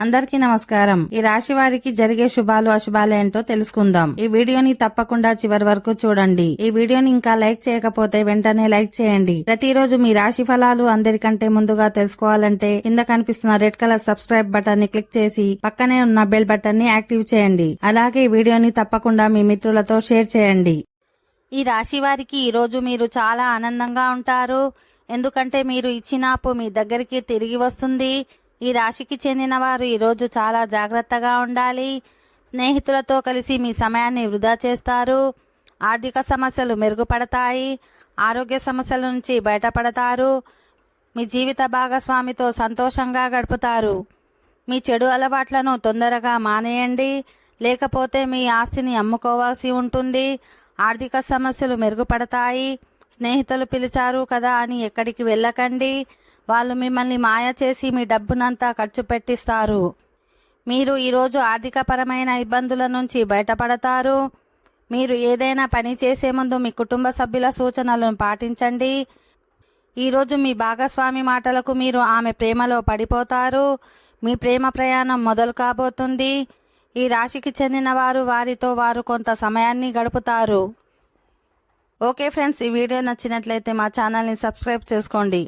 అందరికీ నమస్కారం. ఈ రాశి వారికి జరిగే శుభాలు అశుభాలు ఏంటో తెలుసుకుందాం. ఈ వీడియోని తప్పకుండా చివరి వరకు చూడండి. ఈ వీడియోని ఇంకా లైక్ చేయకపోతే వెంటనే లైక్ చేయండి. ప్రతిరోజు మీ రాశి ఫలాలు అందరికంటే ముందుగా తెలుసుకోవాలంటే కింద కనిపిస్తున్న రెడ్ కలర్ సబ్స్క్రైబ్ బటన్ ని క్లిక్ చేసి పక్కనే ఉన్న బెల్ బటన్ ని యాక్టివ్ చేయండి. అలాగే ఈ వీడియోని తప్పకుండా మీ మిత్రులతో షేర్ చేయండి. ఈ రాశి వారికి ఈ రోజు మీరు చాలా ఆనందంగా ఉంటారు. ఎందుకంటే మీరు ఇచ్చిన అప్పు మీ దగ్గరికి తిరిగి వస్తుంది. ఈ రాశికి చెందిన వారు ఈరోజు చాలా జాగ్రత్తగా ఉండాలి. స్నేహితులతో కలిసి మీ సమయాన్ని వృధా చేస్తారు. ఆర్థిక సమస్యలు మెరుగుపడతాయి. ఆరోగ్య సమస్యల నుంచి బయటపడతారు. మీ జీవిత భాగస్వామితో సంతోషంగా గడుపుతారు. మీ చెడు అలవాట్లను తొందరగా మానేయండి, లేకపోతే మీ ఆస్తిని అమ్ముకోవాల్సి ఉంటుంది. ఆర్థిక సమస్యలు మెరుగుపడతాయి. స్నేహితులు పిలిచారు కదా అని ఎక్కడికి వెళ్ళకండి. వాళ్ళు మిమ్మల్ని మాయ చేసి మీ డబ్బునంతా ఖర్చు పెట్టిస్తారు. మీరు ఈరోజు ఆర్థికపరమైన ఇబ్బందుల నుంచి బయటపడతారు. మీరు ఏదైనా పని చేసే ముందు మీ కుటుంబ సభ్యుల సూచనలను పాటించండి. ఈరోజు మీ భాగస్వామి మాటలకు మీరు ఆమె ప్రేమలో పడిపోతారు. మీ ప్రేమ ప్రయాణం మొదలు కాబోతుంది. ఈ రాశికి చెందిన వారు వారితో వారు కొంత సమయాన్ని గడుపుతారు. ఓకే ఫ్రెండ్స్, ఈ వీడియో నచ్చినట్లయితే మా ఛానల్ని సబ్స్క్రైబ్ చేసుకోండి.